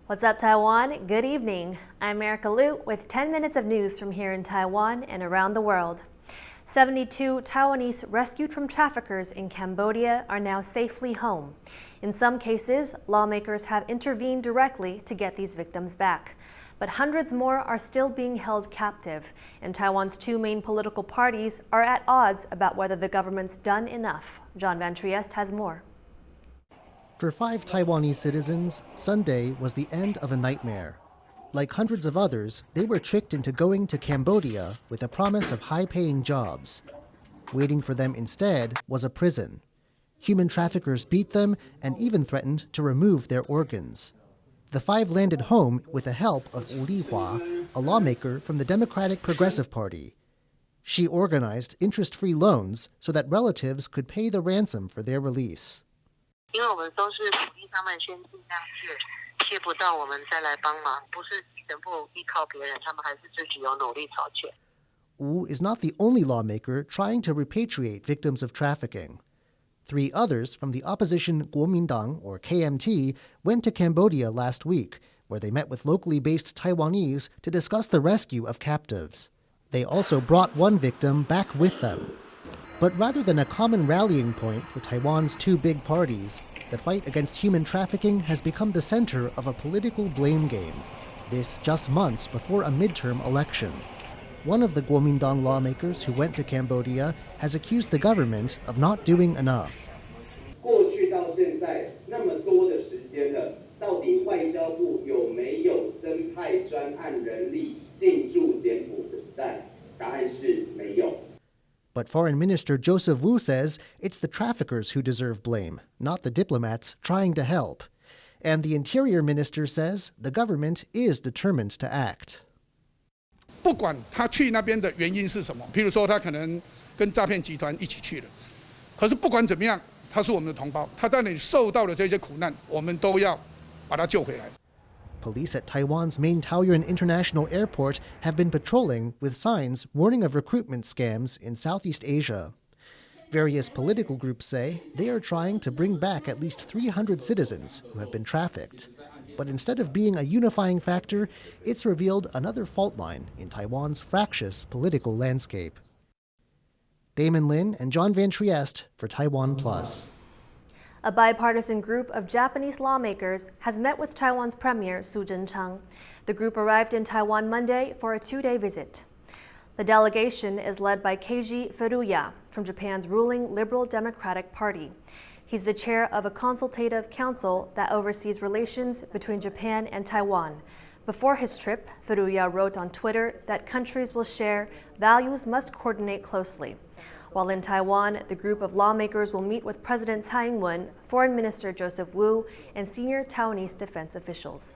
What's up, Taiwan? Good evening. I'm Erika Liu with 10 minutes of news from here in Taiwan and around the world. 72 Taiwanese rescued from traffickers in Cambodia are now safely home. In some cases, lawmakers have intervened directly to get these victims back. But hundreds more are still being held captive, and Taiwan's two main political parties are at odds about whether the government's done enough. John Van Trieste has more. For 5 Taiwanese citizens, Sunday was the end of a nightmare. Like hundreds of others, they were tricked into going to Cambodia with a promise of high-paying jobs. Waiting for them instead was a prison. Human traffickers beat them and even threatened to remove their organs. The 5 landed home with the help of Wu Lihua, a lawmaker from the Democratic Progressive Party. She organized interest-free loans so that relatives could pay the ransom for their release. Wu is not the only lawmaker trying to repatriate victims of trafficking. 3 others from the opposition Kuomintang, or KMT, went to Cambodia last week, where they met with locally based Taiwanese to discuss the rescue of captives. They also brought one victim back with them. But rather than a common rallying point for Taiwan's two big parties, the fight against human trafficking has become the center of a political blame game. This just months before a midterm election. One of the Kuomintang lawmakers who went to Cambodia has accused the government of not doing enough. But Foreign Minister Joseph Wu says it's the traffickers who deserve blame, not the diplomats trying to help. And the Interior Minister says the government is determined to act. 不管他去那边的原因是什么，譬如说他可能跟诈骗集团一起去了，可是不管怎么样，他是我们的同胞，他在那里受到的这些苦难，我们都要把他救回来。 Police at Taiwan's main Taoyuan International Airport have been patrolling with signs warning of recruitment scams in Southeast Asia. Various political groups say they are trying to bring back at least 300 citizens who have been trafficked. But instead of being a unifying factor, it's revealed another fault line in Taiwan's fractious political landscape. Damon Lin and John Van Trieste for TaiwanPlus. A bipartisan group of Japanese lawmakers has met with Taiwan's Premier Su Zhen-cheng. The group arrived in Taiwan Monday for a 2-day visit. The delegation is led by Keiji Furuya from Japan's ruling Liberal Democratic Party. He's the chair of a consultative council that oversees relations between Japan and Taiwan. Before his trip, Furuya wrote on Twitter that countries will share values must coordinate closely. While in Taiwan, the group of lawmakers will meet with President Tsai Ing-wen, Foreign Minister Joseph Wu, and senior Taiwanese defense officials.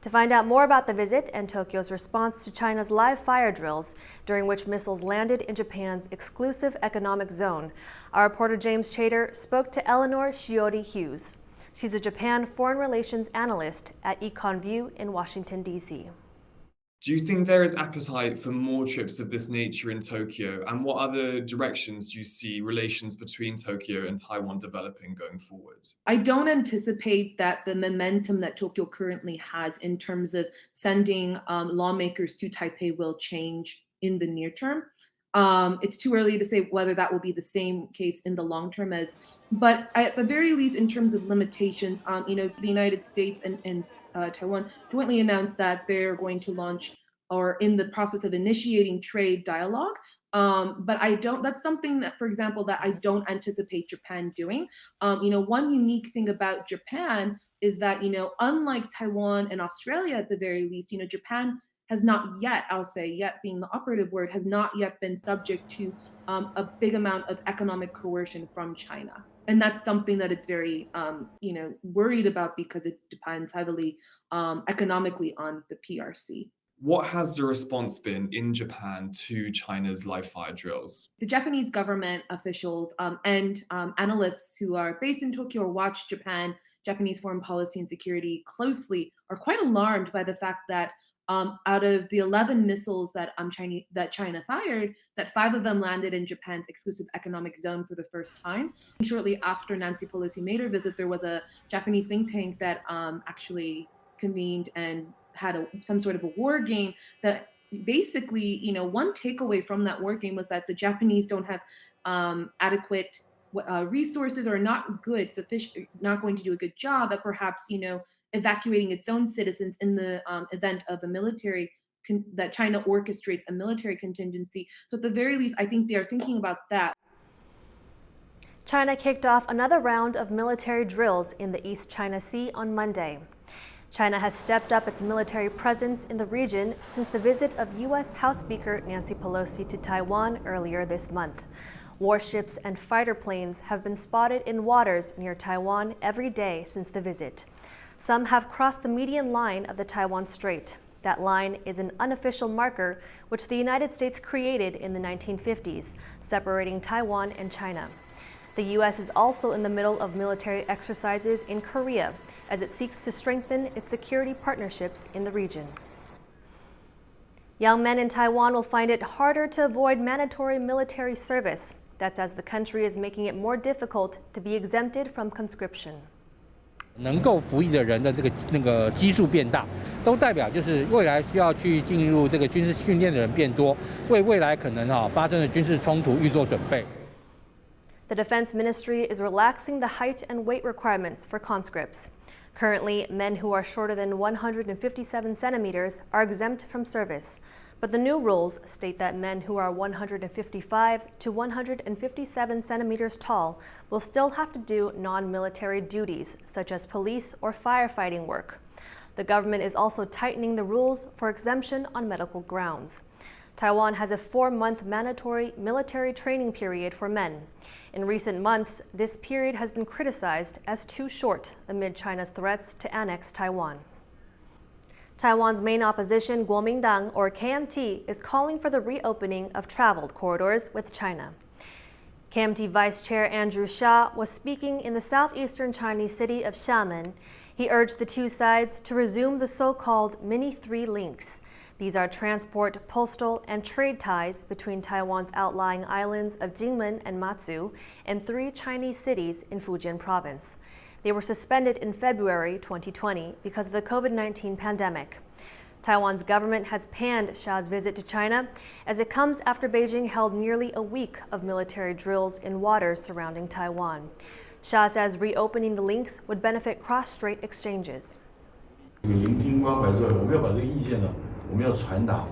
To find out more about the visit and Tokyo's response to China's live fire drills, during which missiles landed in Japan's exclusive economic zone, our reporter James Chater spoke to Eleanor Shiori Hughes. She's a Japan foreign relations analyst at Econ View in Washington, D.C. Do you think there is appetite for more trips of this nature in Tokyo? And what other directions do you see relations between Tokyo and Taiwan developing going forward? I don't anticipate that the momentum that Tokyo currently has in terms of sending lawmakers to Taipei will change in the near term. It's too early to say whether that will be the same case in the long term but at the very least, in terms of limitations, the United States and Taiwan jointly announced that they're going to launch or in the process of initiating trade dialogue. But that's something that, for example, that I don't anticipate Japan doing. One unique thing about Japan is that, unlike Taiwan and Australia at the very least, Japan has not yet, I'll say yet being the operative word, has not yet been subject to a big amount of economic coercion from China. And that's something that it's very, worried about because it depends heavily economically on the PRC. What has the response been in Japan to China's live fire drills? The Japanese government officials and analysts who are based in Tokyo or watch Japanese foreign policy and security closely are quite alarmed by the fact that Out of the 11 missiles that China fired, that 5 of them landed in Japan's exclusive economic zone for the first time. Shortly after Nancy Pelosi made her visit, there was a Japanese think tank that actually convened and had some sort of a war game that basically, one takeaway from that war game was that the Japanese don't have adequate resources, or not going to do a good job at perhaps, evacuating its own citizens in the event of a military that China orchestrates a military contingency. So at the very least, I think they are thinking about that. China kicked off another round of military drills in the East China Sea on Monday. China has stepped up its military presence in the region since the visit of U.S. House Speaker Nancy Pelosi to Taiwan earlier this month. Warships and fighter planes have been spotted in waters near Taiwan every day since the visit. Some have crossed the median line of the Taiwan Strait. That line is an unofficial marker which the United States created in the 1950s, separating Taiwan and China. The U.S. is also in the middle of military exercises in Korea as it seeks to strengthen its security partnerships in the region. Young men in Taiwan will find it harder to avoid mandatory military service. That's as the country is making it more difficult to be exempted from conscription. 能够服役的人的那个基数变大，都代表就是未来需要去进入这个军事训练的人变多，为未来可能发生的军事冲突预做准备。 The Defense Ministry is relaxing the height and weight requirements for conscripts. Currently, men who are shorter than 157 centimeters are exempt from service. But the new rules state that men who are 155 to 157 centimeters tall will still have to do non-military duties, such as police or firefighting work. The government is also tightening the rules for exemption on medical grounds. Taiwan has a 4-month mandatory military training period for men. In recent months, this period has been criticized as too short amid China's threats to annex Taiwan. Taiwan's main opposition, Kuomintang, or KMT, is calling for the reopening of traveled corridors with China. KMT Vice Chair Andrew Shah was speaking in the southeastern Chinese city of Xiamen. He urged the two sides to resume the so-called Mini-3 links. These are transport, postal, and trade ties between Taiwan's outlying islands of Jinmen and Matsu and 3 Chinese cities in Fujian province. They were suspended in February 2020 because of the COVID-19 pandemic. Taiwan's government has panned Shah's visit to China as it comes after Beijing held nearly a week of military drills in waters surrounding Taiwan. Shah says reopening the links would benefit cross-strait exchanges. 聆听关怀之外，我们要把这个意见呢，我们要传达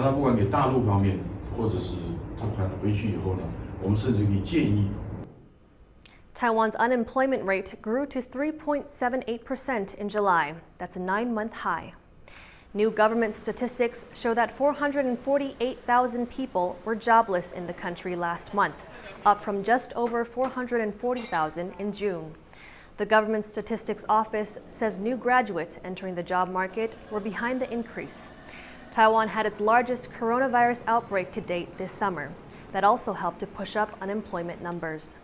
不管给大陆方面，或者是他回去以后呢，我们甚至可以建议。 Taiwan's unemployment rate grew to 3.78% in July. That's a 9-month high. New government statistics show that 448,000 people were jobless in the country last month, up from just over 440,000 in June. The Government Statistics Office says new graduates entering the job market were behind the increase. Taiwan had its largest coronavirus outbreak to date this summer. That also helped to push up unemployment numbers.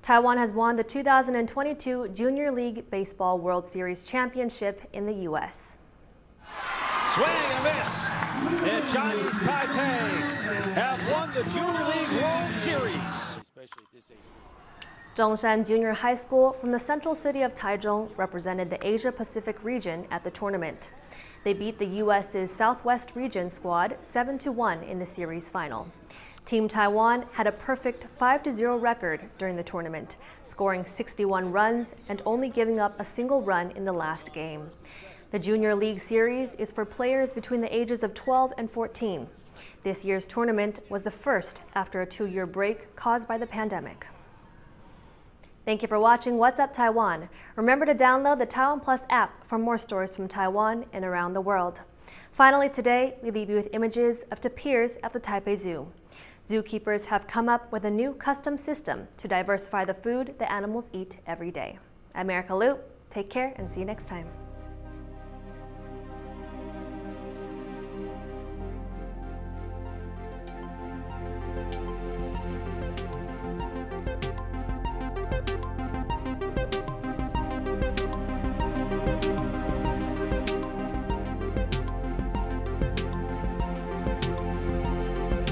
Taiwan has won the 2022 Junior League Baseball World Series Championship in the U.S. Swing and a miss, and Chinese Taipei have won the Junior League World Series. Especially this age. Zhongshan Junior High School from the central city of Taichung represented the Asia-Pacific region at the tournament. They beat the U.S.'s Southwest Region squad 7-1 in the series final. Team Taiwan had a perfect 5-0 record during the tournament, scoring 61 runs and only giving up a single run in the last game. The Junior League Series is for players between the ages of 12 and 14. This year's tournament was the first after a 2-year break caused by the pandemic. Thank you for watching What's Up Taiwan. Remember to download the TaiwanPlus app for more stories from Taiwan and around the world. Finally today, we leave you with images of tapirs at the Taipei Zoo. Zookeepers have come up with a new custom system to diversify the food the animals eat every day. I'm Erika Liu. Take care and see you next time.